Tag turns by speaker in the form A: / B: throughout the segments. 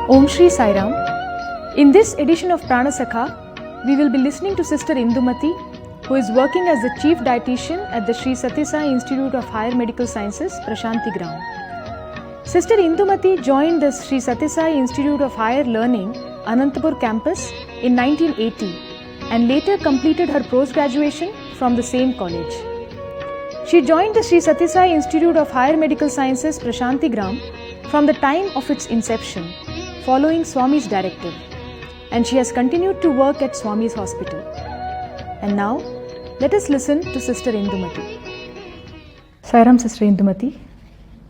A: Om Shri Sai Ram. In this edition of Pranasakha, we will be listening to Sister Indumathie, who is working as the Chief Dietician at the Sri Sathya Institute of Higher Medical Sciences, Prasanthigram. Sister Indumathie joined the Sri Sathya Institute of Higher Learning, Anantapur Campus in 1980 and later completed her post-graduation from the same college. She joined the Sri Sathya Institute of Higher Medical Sciences, Prasanthigram from the time of its inception, following Swami's Directive, and she has continued to work at Swami's hospital. And now, let us listen to Sister Indumathie. Sai Ram, Sister Indumathie.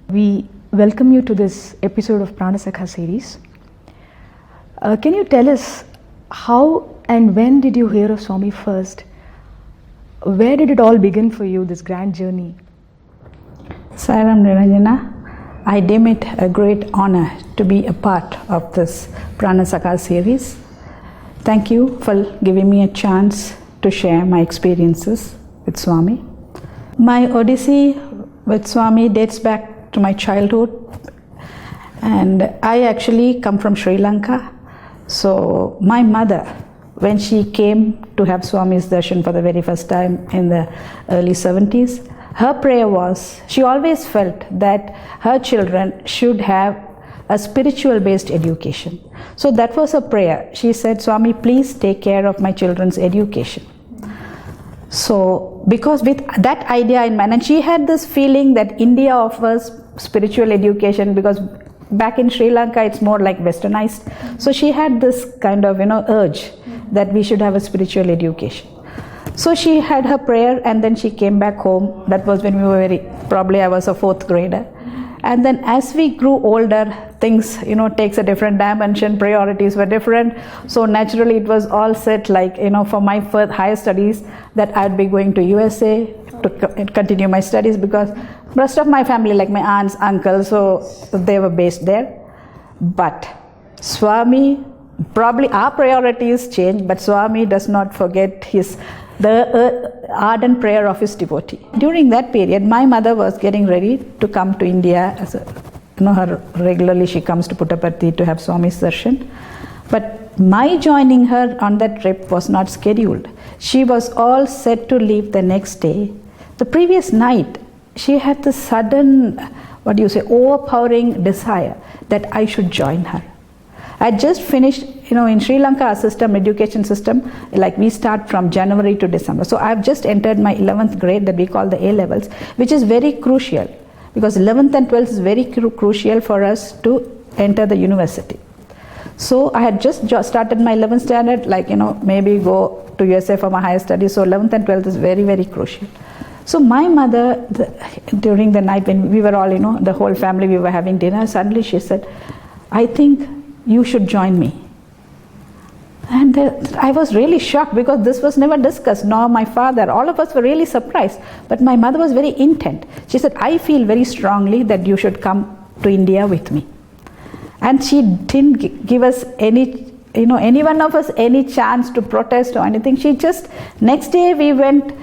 A: We welcome you to this episode of Pranasakha series. Can you tell us how and when did you hear of Swami first? Where did it all begin for you, this grand journey?
B: Sai Ram Niranjana, I deem it a great honor to be a part of this Pranasakha series. Thank you for giving me a chance to share my experiences with Swami. My odyssey with Swami dates back to my childhood, and I actually come from Sri Lanka. So my mother, when she came to have Swami's darshan for the very first time in the early 70s, her prayer was, she always felt that her children should have a spiritual based education. So that was her prayer. She said, Swami, please take care of my children's education. So because with that idea in mind, and she had this feeling that India offers spiritual education because back in Sri Lanka it's more like westernized. So she had this kind of urge that we should have a spiritual education. So she had her prayer and then she came back home. That was when we were probably I was a fourth grader. And then as we grew older, things takes a different dimension, priorities were different. So naturally it was all set like for my higher studies that I'd be going to USA to continue my studies because rest of my family, like my aunts, uncles, so they were based there. But Swami, probably our priorities changed, but Swami does not forget the ardent prayer of his devotee. During that period, my mother was getting ready to come to India. Regularly she comes to Puttaparthi to have Swami's darshan. But my joining her on that trip was not scheduled. She was all set to leave the next day. The previous night, she had this sudden, overpowering desire that I should join her. I just finished, in Sri Lanka, our education system, like we start from January to December. So I've just entered my 11th grade that we call the A levels, which is very crucial because 11th and 12th is very crucial for us to enter the university. So I had just started my 11th standard, maybe go to USA for my higher studies. So 11th and 12th is very, very crucial. So my mother, during the night when we were all, the whole family, we were having dinner, suddenly she said, I think you should join me. And I was really shocked because this was never discussed, nor my father. All of us were really surprised. But my mother was very intent. She said, I feel very strongly that you should come to India with me. And she didn't give us any one of us any chance to protest or anything. She just, next day we went,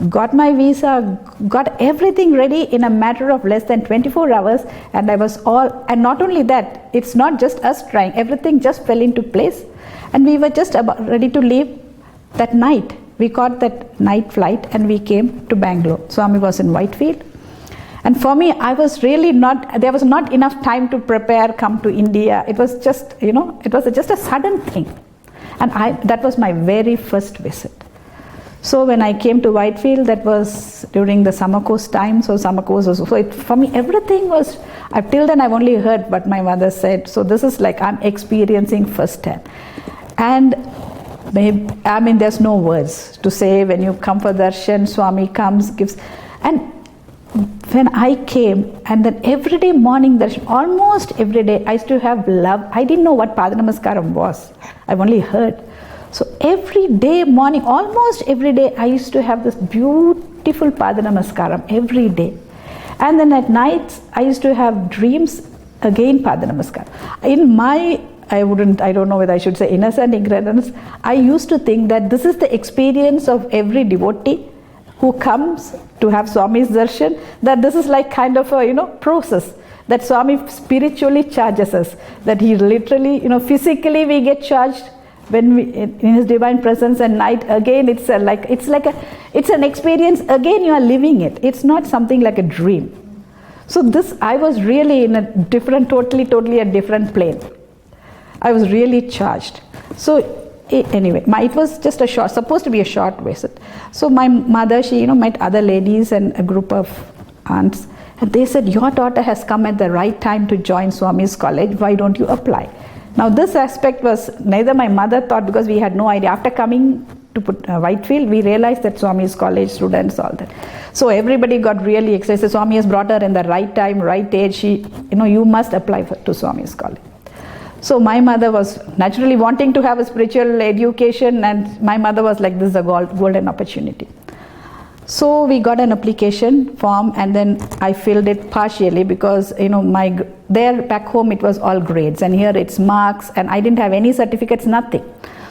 B: got my visa, got everything ready in a matter of less than 24 hours, and I was and not only that, it's not just us trying, everything just fell into place, and we were just about ready to leave that night. We caught that night flight and we came to Bangalore. Swami was in Whitefield, and for me, I was really there was not enough time to prepare, come to India. It was just, it was just a sudden thing, and that was my very first visit. So when I came to Whitefield, that was during the summer course time. So summer course was, for me, everything was, till then I've only heard what my mother said. So this is like I'm experiencing firsthand. And there's no words to say when you come for darshan, Swami comes, gives. And when I came, and then every day morning darshan, almost every day, I used to have love. I didn't know what Pada Namaskaram was. I've only heard. So every day morning, almost every day, I used to have this beautiful Pada Namaskaram every day. And then at night, I used to have dreams, again Pada Namaskaram. In my, I don't know whether I should say innocent ignorance, I used to think that this is the experience of every devotee who comes to have Swami's darshan, that this is like kind of a process that Swami spiritually charges us, that he literally, physically we get charged when we in his divine presence, and night again it's an experience, again you are living it. It's not something like a dream. So this, I was really in a different, totally a different plane. I was really charged. So anyway, it was just supposed to be a short visit. So my mother, she met other ladies and a group of aunts, and they said, your daughter has come at the right time to join Swami's college, why don't you apply? Now this aspect was neither my mother thought, because we had no idea. After coming to Whitefield, we realized that Swami's college students, all that. So everybody got really excited. Swami has brought her in the right time, right age. You must apply to Swami's college. So my mother was naturally wanting to have a spiritual education, and my mother was like, this is a golden opportunity. So we got an application form, and then I filled it partially because there back home it was all grades, and here it's marks, and I didn't have any certificates, nothing.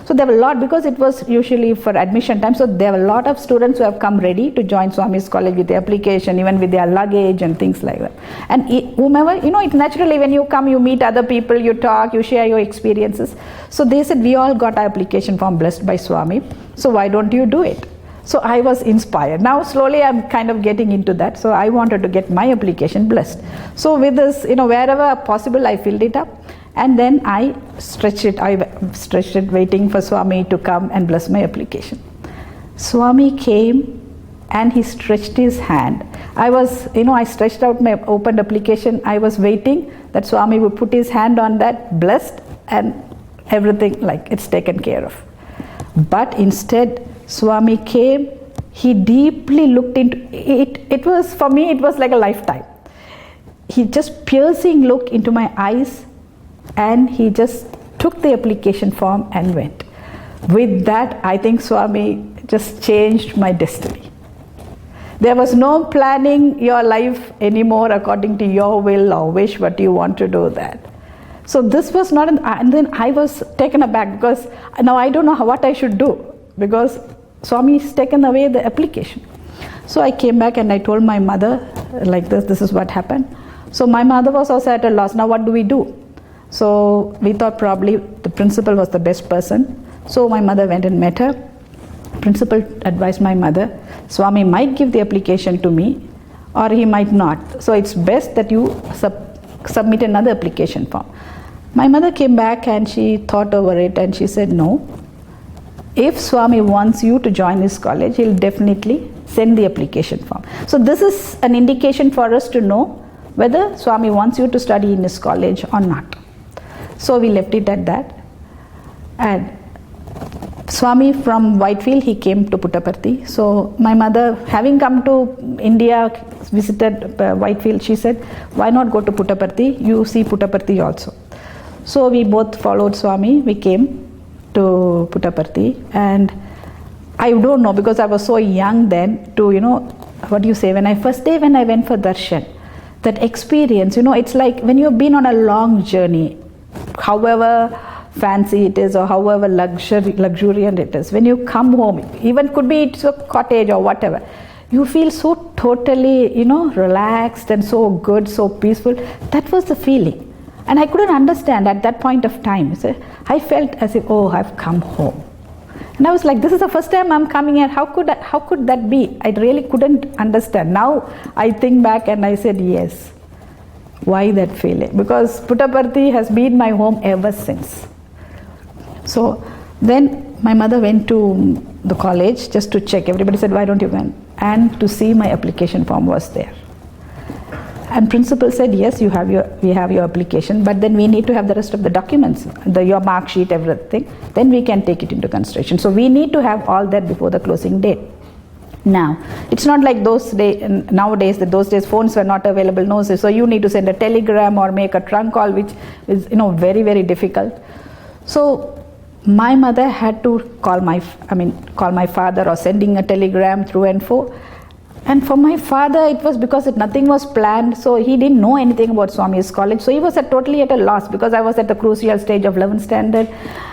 B: So there were a lot, because it was usually for admission time, so there were a lot of students who have come ready to join Swami's college with the application, even with their luggage and things like that. And whomever, it's naturally when you come, you meet other people, you talk, you share your experiences. So they said, we all got our application form blessed by Swami, so why don't you do it? So I was inspired. Now slowly I'm kind of getting into that. So I wanted to get my application blessed. So with this, wherever possible, I filled it up. And then I stretched it waiting for Swami to come and bless my application. Swami came and he stretched his hand. I stretched out my opened application. I was waiting that Swami would put his hand on that, blessed, and everything like it's taken care of. But instead, Swami came, he deeply looked into it. It was, for me, it was like a lifetime. He just piercing look into my eyes, and he just took the application form and went. With that, I think Swami just changed my destiny. There was no planning your life anymore according to your will or wish what you want to do that. So this was not, and then I was taken aback, because now I don't know what I should do, because Swami has taken away the application. So I came back and I told my mother like this is what happened. So my mother was also at a loss. Now what do we do? So we thought probably the principal was the best person. So my mother went and met her. Principal advised my mother, Swami might give the application to me or he might not. So it's best that you submit another application form. My mother came back and she thought over it and she said, no, if Swami wants you to join his college, he'll definitely send the application form. So this is an indication for us to know whether Swami wants you to study in his college or not. So we left it at that. And Swami from Whitefield, he came to Puttaparthi. So my mother, having come to India, visited Whitefield, she said, why not go to Puttaparthi? You see Puttaparthi also. So we both followed Swami. We came to Puttaparthi, and I don't know, because I was so young then to, what do you say, when I went for darshan, that experience, it's like when you've been on a long journey, however fancy it is or however luxuriant it is, when you come home, even could be it's a cottage or whatever, you feel so totally, relaxed and so good, so peaceful. That was the feeling. And I couldn't understand at that point of time. So I felt as if, oh, I've come home. And I was like, this is the first time I'm coming here. How could that be? I really couldn't understand. Now I think back and I said, yes. Why that feeling? Because Puttaparthi has been my home ever since. So then my mother went to the college just to check. Everybody said, why don't you go? And to see my application form was there. And principal said, yes, we have your application, but then we need to have the rest of the documents, your mark sheet, everything. Then we can take it into consideration. So we need to have all that before the closing date. Now, it's not like nowadays, those days phones were not available, no, so you need to send a telegram or make a trunk call, which is, very, very difficult. So my mother had to call my father or sending a telegram through and fro. And for my father, it was because nothing was planned, so he didn't know anything about Swami's college. So he was totally at a loss, because I was at the crucial stage of 11th standard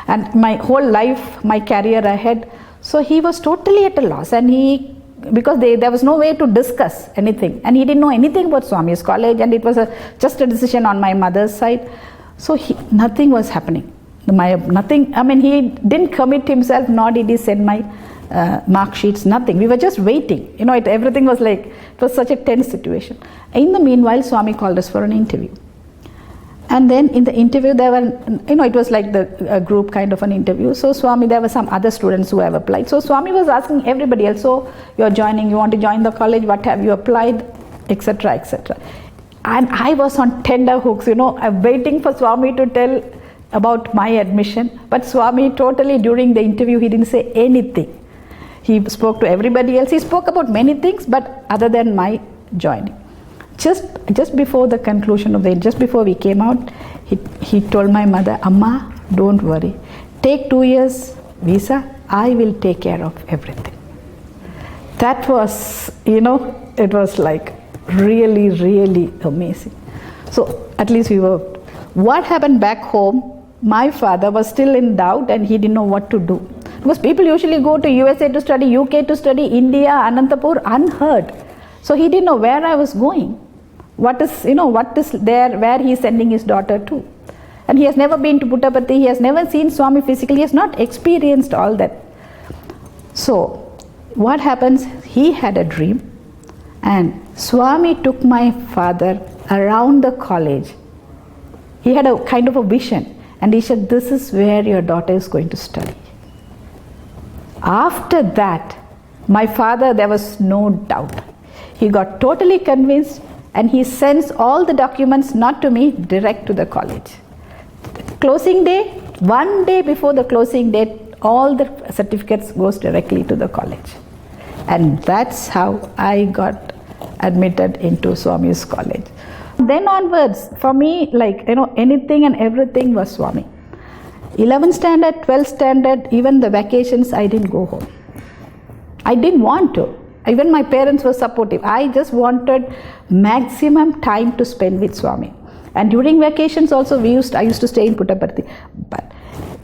B: and my whole life, my career ahead. So he was totally at a loss, and he because there was no way to discuss anything, and he didn't know anything about Swami's college, and it was just a decision on my mother's side. So nothing was happening. Nothing. I mean, he didn't commit himself, nor did he send my mark sheets. Nothing. We were just waiting. Everything was like, it was such a tense situation. In the meanwhile, Swami called us for an interview. And then in the interview, there were, it was like a group kind of an interview. So Swami, there were some other students who have applied. So Swami was asking everybody else, so you're joining, you want to join the college, what have you applied, etc., etc. And I was on tender hooks, I'm waiting for Swami to tell about my admission. But Swami totally, during the interview, he didn't say anything. He spoke to everybody else. He spoke about many things, but other than my joining. Just before the conclusion of just before we came out, he told my mother, Amma, don't worry. Take 2 years visa, I will take care of everything. That was, it was like really, really amazing. So at least we were. What happened back home, my father was still in doubt and he didn't know what to do. Because people usually go to USA to study, UK to study, India, Anantapur, unheard. So he didn't know where I was going. What is there, where he is sending his daughter to. And he has never been to Puttaparthi, he has never seen Swami physically, he has not experienced all that. So, what happens, he had a dream, and Swami took my father around the college. He had a kind of a vision, and he said, this is where your daughter is going to study. After that, my father, there was no doubt. He got totally convinced, and he sends all the documents, not to me, direct to the college. Closing day, 1 day before the closing date, all the certificates goes directly to the college. And that's how I got admitted into Swami's college. Then onwards, for me, anything and everything was Swami. 11th standard, 12th standard, even the vacations, I didn't go home. I didn't want to. Even my parents were supportive. I just wanted maximum time to spend with Swami. And during vacations also, I used to stay in Puttaparthi. But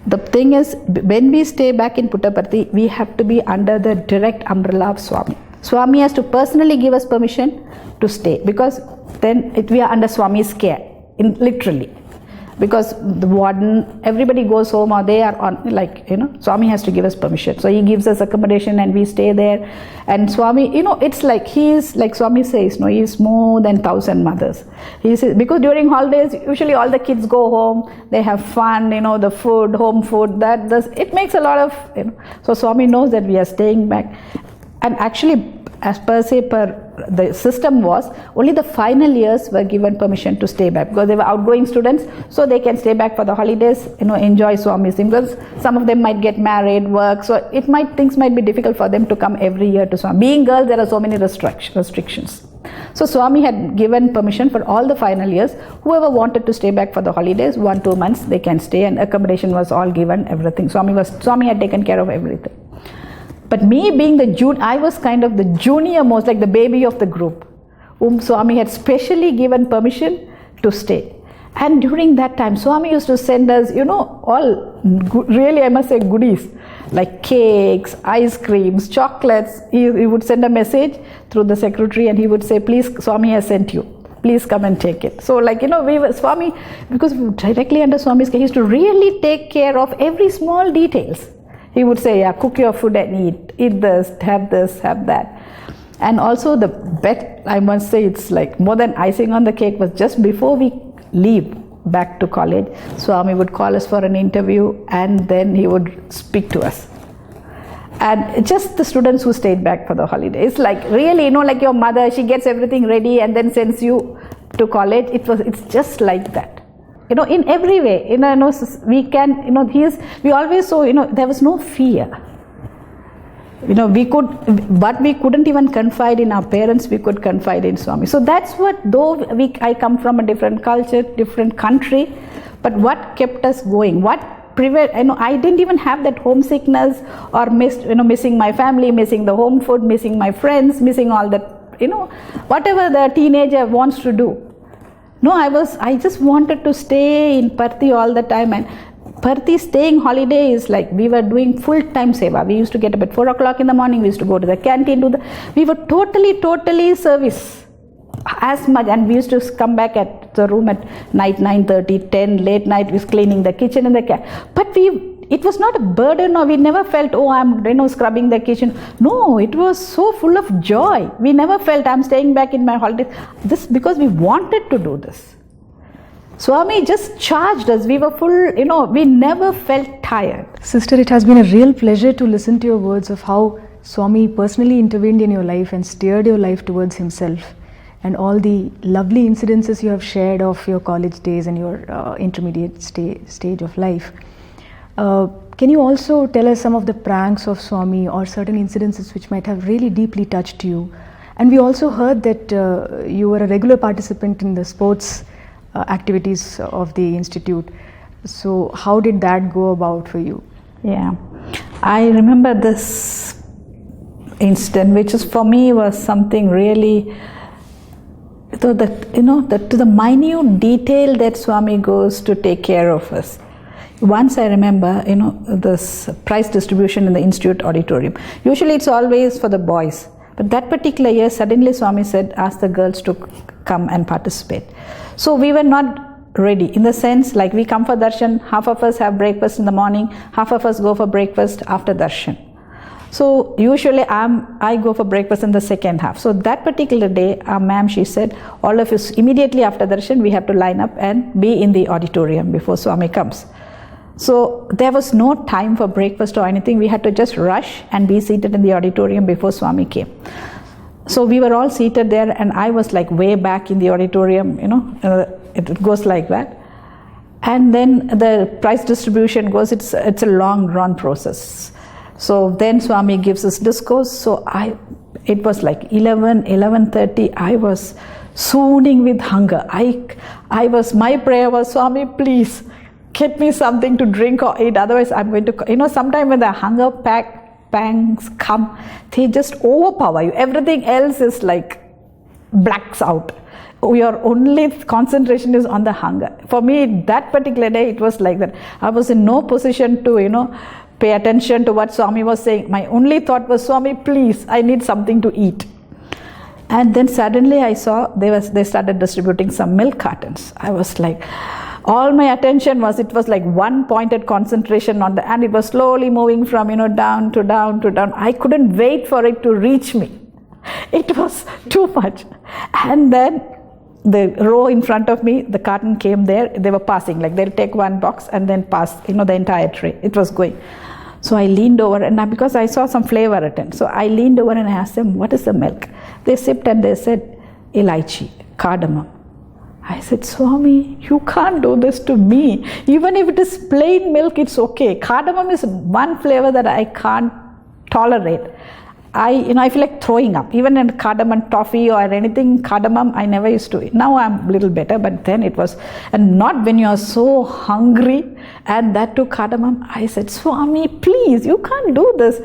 B: the thing is, when we stay back in Puttaparthi, we have to be under the direct umbrella of Swami. Swami has to personally give us permission to stay, because then we are under Swami's care, literally. Because the warden, everybody goes home, or they are on, Swami has to give us permission. So he gives us accommodation and we stay there. And Swami, it's like, he is, like Swami says, he is more than 1,000 mothers. He says, because during holidays, usually all the kids go home, they have fun, the food, home food, it makes a lot of, So Swami knows that we are staying back. And actually, as the system was, only the final years were given permission to stay back, because they were outgoing students, so they can stay back for the holidays, enjoy Swami's thing, because some of them might get married, work, so things might be difficult for them to come every year to Swami. Being girls, there are so many restrictions. So Swami had given permission for all the final years. Whoever wanted to stay back for the holidays, 1-2 months, they can stay, and accommodation was all given, everything. Swami had taken care of everything. But me being I was kind of the junior most, like the baby of the group, whom Swami had specially given permission to stay. And during that time, Swami used to send us, all really, I must say, goodies, like cakes, ice creams, chocolates. He would send a message through the secretary and he would say, please, Swami has sent you. Please come and take it. So Swami, because directly under Swami's care, he used to really take care of every small details. He would say, yeah, cook your food and eat this, have that. And also the best, I must say, it's like more than icing on the cake, was just before we leave back to college, Swami would call us for an interview and then he would speak to us. And just the students who stayed back for the holiday. It's like really, like your mother, she gets everything ready and then sends you to college. It's just like that. In every way, we can, we always saw, there was no fear. We couldn't even confide in our parents, we could confide in Swami. So that's what, though I come from a different culture, different country, but what kept us going? I didn't even have that homesickness or missing my family, missing the home food, missing my friends, missing all that, whatever the teenager wants to do. No, I just wanted to stay in Parthi all the time, and Parthi staying holiday is like we were doing full-time seva. We used to get up at 4 o'clock in the morning. We used to go to the canteen. We were totally service as much. And we used to come back at the room at night 9:30, 10, late night. We was cleaning the kitchen and the But it was not a burden, or we never felt, oh, I'm scrubbing the kitchen. No, it was so full of joy. We never felt I'm staying back in my holidays. This because we wanted to do this. Swami just charged us. We were full, we never felt tired.
A: Sister, it has been a real pleasure to listen to your words of how Swami personally intervened in your life and steered your life towards himself, and all the lovely incidences you have shared of your college days and your intermediate stage of life. Can you also tell us some of the pranks of Swami or certain incidences which might have really deeply touched you? And we also heard that you were a regular participant in the sports activities of the institute. So how did that go about for you?
B: Yeah, I remember this incident, which is for me was something really, to the minute detail that Swami goes to take care of us. Once I remember, this prize distribution in the institute auditorium. Usually it's always for the boys, but that particular year suddenly Swami said, ask the girls to come and participate. So we were not ready, in the sense like we come for darshan, half of us have breakfast in the morning, half of us go for breakfast after darshan. So usually I go for breakfast in the second half. So that particular day, our ma'am, she said, all of us immediately after darshan, we have to line up and be in the auditorium before Swami comes. So there was no time for breakfast or anything. We had to just rush and be seated in the auditorium before Swami came. So we were all seated there, and I was like way back in the auditorium, it goes like that. And then the prize distribution goes, it's a long run process. So then Swami gives us discourse. So it was like 11:30. I was swooning with hunger. My prayer was, Swami, please get me something to drink or eat. Otherwise I'm going to, sometime when the hunger pangs come, they just overpower you. Everything else is like blacks out. Your only concentration is on the hunger. For me, that particular day, it was like that. I was in no position to, pay attention to what Swami was saying. My only thought was, Swami, please, I need something to eat. And then suddenly I saw they started distributing some milk cartons. I was like, all my attention was, it was like one pointed concentration on and it was slowly moving from, down to down to down. I couldn't wait for it to reach me. It was too much. And then the row in front of me, the carton came there, they were passing, like they'll take one box and then pass, the entire tray. It was going. So I leaned over, and because I saw some flavor attend, so I leaned over and I asked them, what is the milk? They sipped and they said, elaichi, cardamom. I said, Swami, you can't do this to me. Even if it is plain milk, it's okay. Cardamom is one flavor that I can't tolerate. I feel like throwing up. Even in cardamom toffee or anything, cardamom, I never used to eat. Now I'm a little better, but then it was, and not when you are so hungry, and that too cardamom. I said, Swami, please, you can't do this.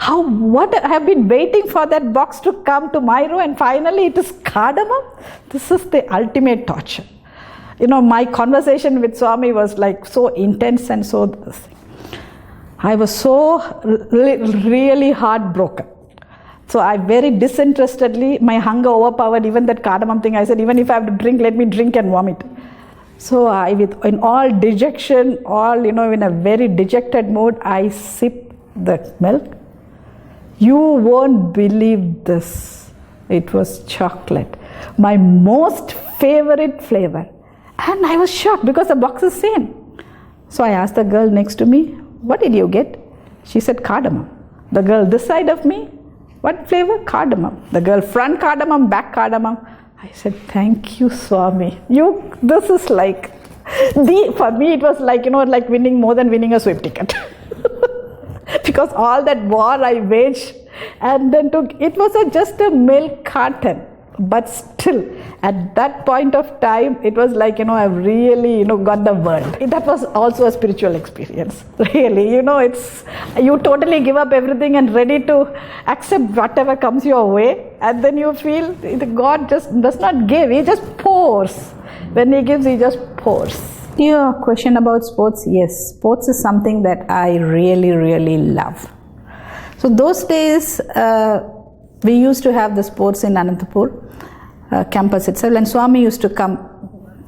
B: What I have been waiting for that box to come to my row, and finally it is cardamom. This is the ultimate torture. My conversation with Swami was like so intense and so, I was so really heartbroken. So I very disinterestedly, my hunger overpowered even that cardamom thing. I said, even if I have to drink, let me drink and vomit. So in all dejection, in a very dejected mood, I sipped that milk. You won't believe this. It was chocolate. My most favorite flavor. And I was shocked because the box is same. So I asked the girl next to me, what did you get? She said, cardamom. The girl this side of me, what flavor? Cardamom. The girl front cardamom, back cardamom. I said, thank you, Swami. This is like, for me it was like, like winning more than winning a sweep ticket. Because all that war I waged, and then it was just a milk carton. But still, at that point of time, it was like, I've really, got the world. That was also a spiritual experience. Really, it's, you totally give up everything and ready to accept whatever comes your way. And then you feel God just does not give, He just pours. When He gives, He just pours. Your question about sports, yes, sports is something that I really, really love. So those days, we used to have the sports in Anantapur campus itself, and Swami used to come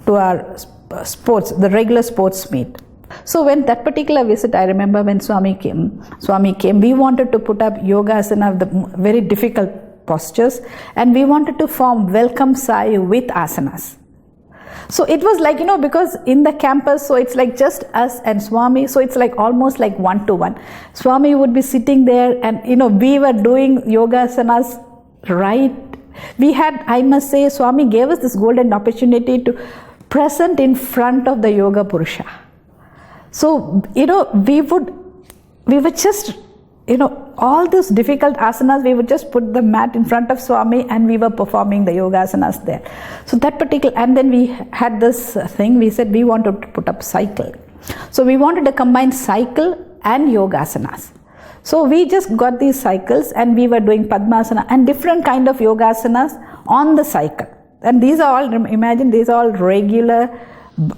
B: to our sports, the regular sports meet. So when that particular visit, I remember when Swami came, we wanted to put up yoga asana, the very difficult postures, and we wanted to form welcome sai with asanas. So it was like, because in the campus, so it's like just us and Swami, so it's like almost like one-to-one. Swami would be sitting there and, we were doing yoga asanas, right? We had, I must say, Swami gave us this golden opportunity to present in front of the Yoga Purusha. So, we were just, all those difficult asanas, we would just put the mat in front of Swami and we were performing the yoga asanas there. So that particular, and then we had this thing, we said we wanted to put up cycle. So we wanted to combine cycle and yoga asanas. So we just got these cycles and we were doing Padmasana and different kind of yoga asanas on the cycle. And these are all, imagine these are all regular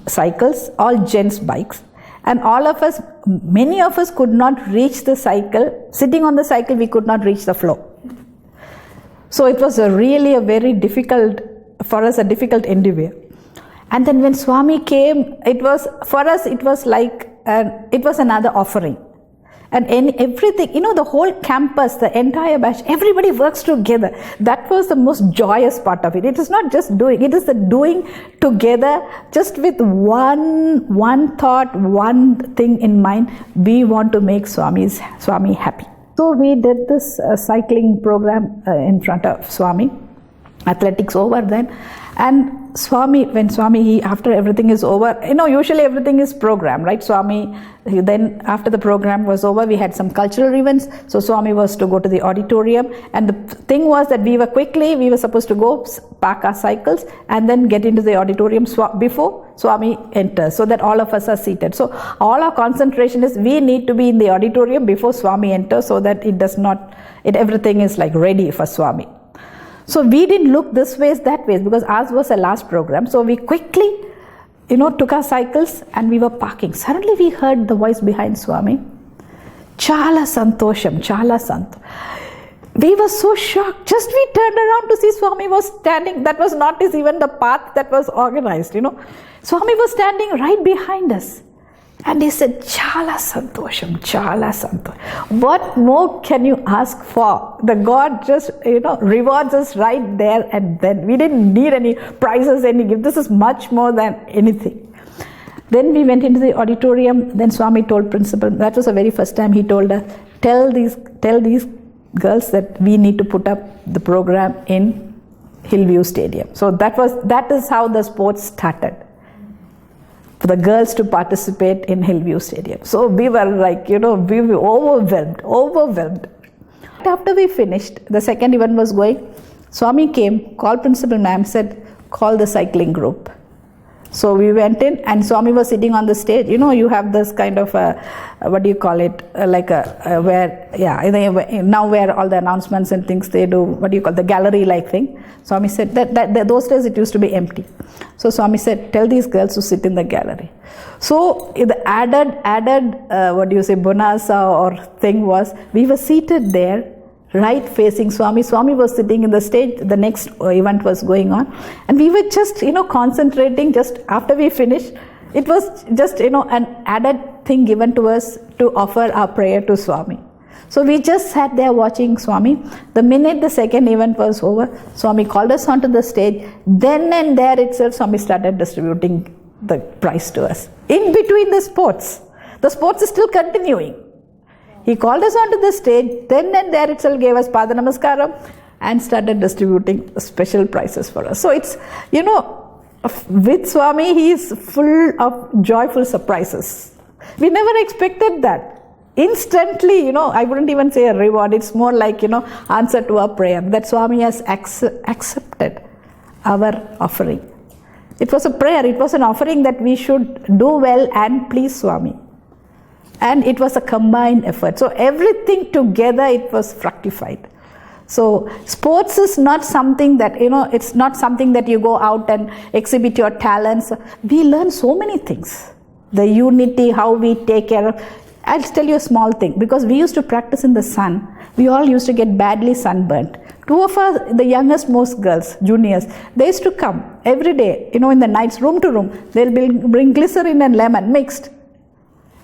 B: cycles, all gents bikes. And all of us, many of us could not reach the cycle. Sitting on the cycle, we could not reach the floor. So it was really a very difficult, for us, a difficult endeavor. And then when Swami came, it was, for us, it was like, it was another offering. And everything, the whole campus, the entire batch, everybody works together. That was the most joyous part of it. It is not just doing, it is the doing together, just with one thought, one thing in mind. We want to make Swami happy. So we did this cycling program in front of Swami. Athletics over then. And Swami, when Swami, after everything is over, usually everything is programmed, right? Swami, then after the program was over, we had some cultural events. So Swami was to go to the auditorium. And the thing was that we were supposed to go park our cycles and then get into the auditorium before Swami enters, so that all of us are seated. So all our concentration is we need to be in the auditorium before Swami enters, so that everything is like ready for Swami. So we didn't look this ways, that ways, because ours was the last program. So we quickly, took our cycles and we were parking. Suddenly we heard the voice behind Swami. Chala santosham, chala santo. We were so shocked. Just we turned around to see Swami was standing. That was not even the path that was organized, Swami was standing right behind us. And he said, Chala santosham, chala santosham. What more can you ask for? The God just, rewards us right there and then. We didn't need any prizes, any gift. This is much more than anything. Then we went into the auditorium. Then Swami told principal, that was the very first time he told us, tell these girls that we need to put up the program in Hillview Stadium. So that is how the sports started. For the girls to participate in Hillview Stadium. So we were like, we were overwhelmed. After we finished, the second event was going, Swami came, called Principal Ma'am, said, call the cycling group. So we went in and Swami was sitting on the stage. You have this kind of, what do you call it, now where all the announcements and things they do, the gallery-like thing. Swami said that those days it used to be empty. So Swami said, tell these girls to sit in the gallery. So the added bonanza or thing was, we were seated there, right facing Swami. Swami was sitting in the stage, the next event was going on. And we were just, concentrating just after we finished. It was just, an added thing given to us to offer our prayer to Swami. So we just sat there watching Swami. The minute the second event was over, Swami called us onto the stage. Then and there itself, Swami started distributing the prize to us. In between the sports is still continuing. He called us onto the stage, then and there itself gave us Pada Namaskaram and started distributing special prizes for us. So it's, with Swami, he is full of joyful surprises. We never expected that. Instantly, I wouldn't even say a reward, it's more like, answer to our prayer, that Swami has accepted our offering. It was a prayer, it was an offering that we should do well and please Swami. And it was a combined effort. So everything together, it was fructified. So sports is not something that, it's not something that you go out and exhibit your talents. We learn so many things. The unity, how we take care of. I'll tell you a small thing. Because we used to practice in the sun, we all used to get badly sunburnt. Two of us, the youngest most girls, juniors, they used to come every day, in the nights, room to room. They'll bring glycerin and lemon mixed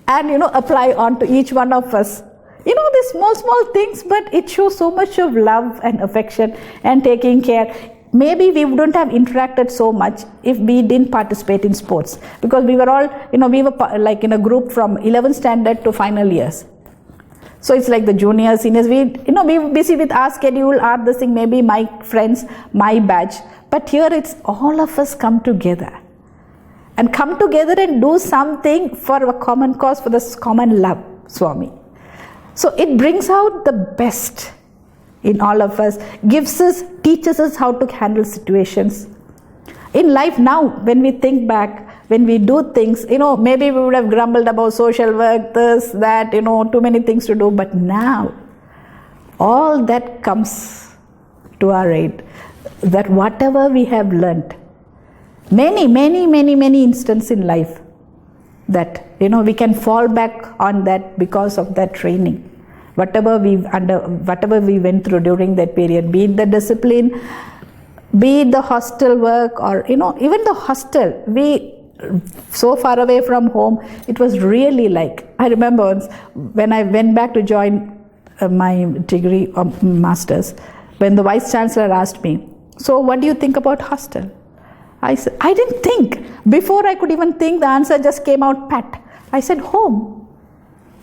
B: and, apply onto each one of us. These small things, but it shows so much of love and affection and taking care. Maybe we wouldn't have interacted so much if we didn't participate in sports, because we were all, we were like in a group from 11th standard to final years. So it's like the juniors, seniors, we were busy with our schedule, our this thing, maybe my friends, my batch. But here it's all of us come together and do something for a common cause, for this common love, Swami. So it brings out the best in all of us, teaches us how to handle situations. In life now, when we think back, when we do things, maybe we would have grumbled about social work, this, that, too many things to do. But now, all that comes to our aid. That whatever we have learnt, many instances in life, that we can fall back on that because of that training. Whatever we went through during that period, be it the discipline, be it the hostel work, or even the hostel, we so far away from home, it was really like, I remember once when I went back to join my degree of masters, when the vice chancellor asked me, so what do you think about hostel? I said, I didn't think. Before I could even think, the answer just came out pat. I said, home.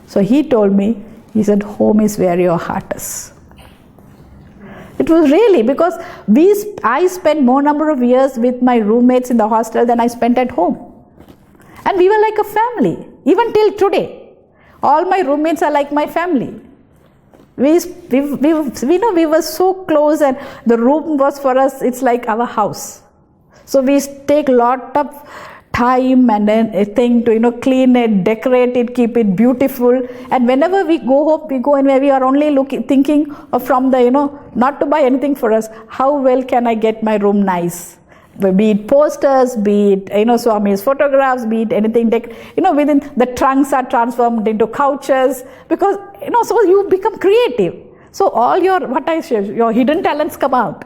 B: So he told me, he said, home is where your heart is. It was really because I spent more number of years with my roommates in the hostel than I spent at home. And we were like a family, even till today. All my roommates are like my family. We were so close, and the room was for us, it's like our house. So we take a lot of time and then a thing to clean it, decorate it, keep it beautiful. And whenever we go home, we go and we are only thinking of from the not to buy anything for us. How well can I get my room nice? Be it posters, be it Swami's photographs, be it anything. Within the trunks are transformed into couches, because so you become creative. So all your hidden talents come out.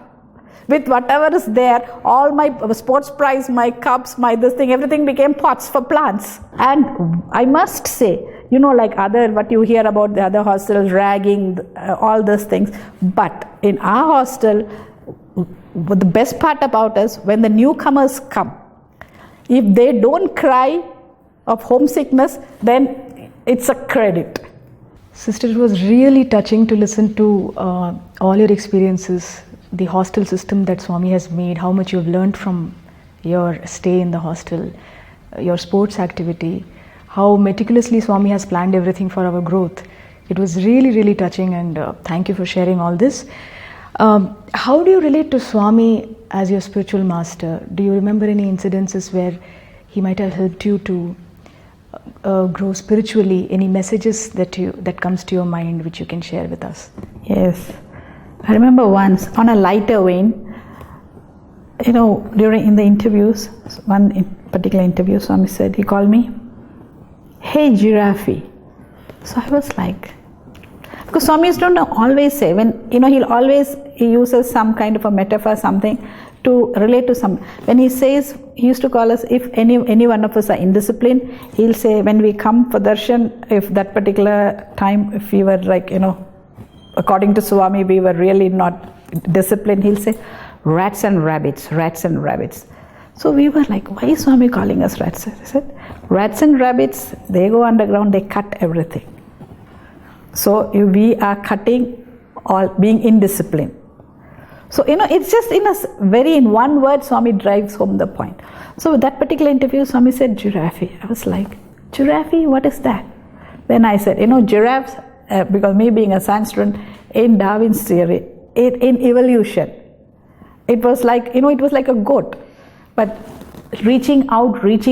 B: With whatever is there, all my sports prize, my cups, my this thing, everything became pots for plants. And I must say, like what you hear about the other hostels, ragging, all those things. But in our hostel, the best part about us, when the newcomers come, if they don't cry of homesickness, then it's a credit.
A: Sister, it was really touching to listen to all your experiences, the hostel system that Swami has made, how much you have learned from your stay in the hostel, your sports activity, how meticulously Swami has planned everything for our growth. It was really touching, and thank you for sharing all this. How do you relate to Swami as your spiritual master? Do you remember any incidences where he might have helped you to grow spiritually? Any messages that comes to your mind which you can share with us?
B: Yes. I remember once, on a lighter vein, during in the interviews, one particular interview, Swami said, he called me, hey giraffe. So I was like, because Swamis don't always say, when, he uses some kind of a metaphor, something to relate to some. When he says, he used to call us, if any one of us are indisciplined, he'll say, when we come for darshan, if that particular time, if we were like, according to Swami, we were really not disciplined, he'll say, rats and rabbits. So we were like, why is Swami calling us rats? He said, rats and rabbits, they go underground, they cut everything. So we are cutting or being indisciplined. So, it's just in one word, Swami drives home the point. So with that particular interview, Swami said, giraffe. I was like, giraffe, what is that? Then I said, giraffes, because me being a science student, in Darwin's theory, in evolution, it was like a goat. But reaching out, today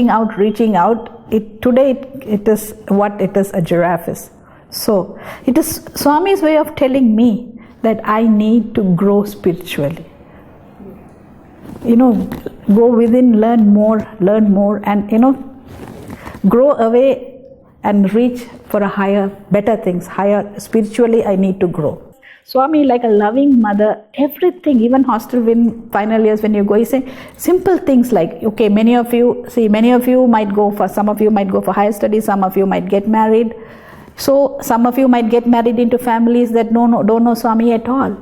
B: it is what it is, a giraffe is. So it is Swami's way of telling me that I need to grow spiritually. Go within, learn more, and grow away and reach for a higher, better things, higher. Spiritually, I need to grow. Swami, like a loving mother, everything, even hostel final years when you go, you say simple things like, okay, many of you might go for, some of you might go for higher studies, some of you might get married. So some of you might get married into families that don't know Swami at all.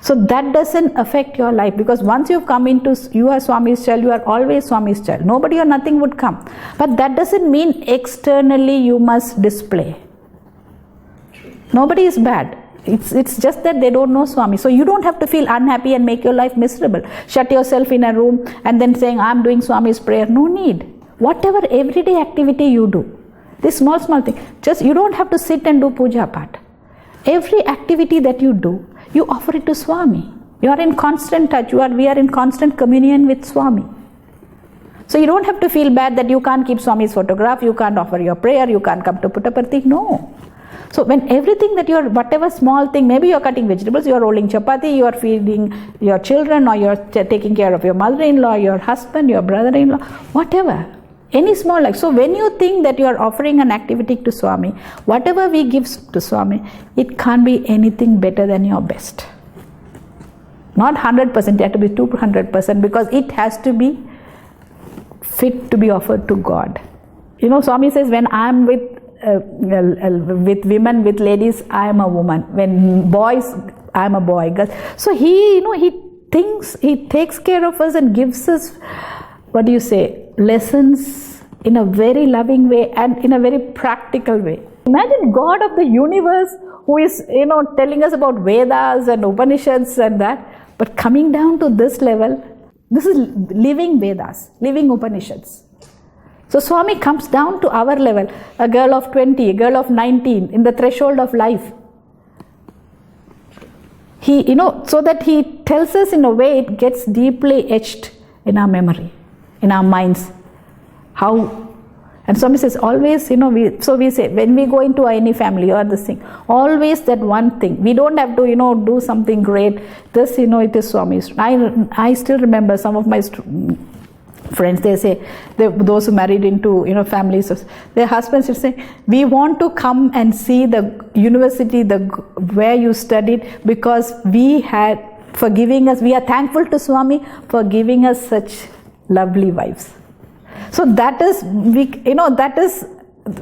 B: So that doesn't affect your life, because once you've come into, you are Swami's child, you are always Swami's child. Nobody or nothing would come. But that doesn't mean externally you must display. Nobody is bad. It's just that they don't know Swami. So you don't have to feel unhappy and make your life miserable. Shut yourself in a room and then saying, I'm doing Swami's prayer. No need. Whatever everyday activity you do, this small thing, just you don't have to sit and do puja part. Every activity that you do, you offer it to Swami. You are in constant touch. We are in constant communion with Swami. So you don't have to feel bad that you can't keep Swami's photograph, you can't offer your prayer, you can't come to Puttaparthi. No. So when everything that you're, whatever small thing, maybe you're cutting vegetables, you're rolling chapati, you're feeding your children, or you're taking care of your mother-in-law, your husband, your brother-in-law, whatever. Any small life. So when you think that you are offering an activity to Swami, whatever we give to Swami, it can't be anything better than your best. Not 100%, it has to be 200%, because it has to be fit to be offered to God. Swami says, when I'm with women, with ladies, I am a woman. When boys, I am a boy. So he takes care of us and gives us, lessons in a very loving way and in a very practical way. Imagine God of the universe who is, telling us about Vedas and Upanishads and that, but coming down to this level, this is living Vedas, living Upanishads. So Swami comes down to our level, a girl of 20, a girl of 19, in the threshold of life. He, so that he tells us in a way it gets deeply etched in our memory, in our minds. How, and Swami says always, we say, when we go into any family or this thing, always that one thing. We don't have to, do something great. This, it is Swami's. I still remember some of my friends, they say, those who married into families, their husbands will say, we want to come and see the university where you studied, because we are thankful to Swami for giving us such lovely wives. So that is,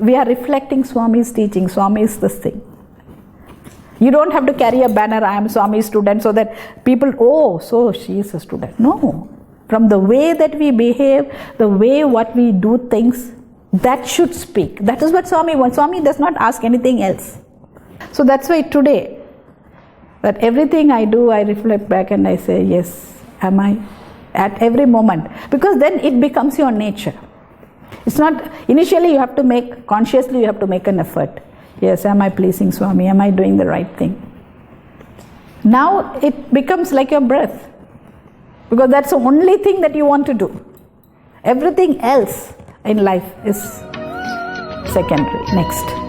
B: we are reflecting Swami's teaching. Swami is this thing. You don't have to carry a banner, I am Swami's student, so that people, so she is a student. No. From the way that we behave, the way what we do things, that should speak. That is what Swami wants. Swami does not ask anything else. So that's why today, that everything I do, I reflect back and I say, yes, am I? At every moment. Because then it becomes your nature. It's not, initially you have to make, consciously you have to make an effort. Yes, am I pleasing Swami? Am I doing the right thing? Now it becomes like your breath. Because that's the only thing that you want to do. Everything else in life is secondary. Next.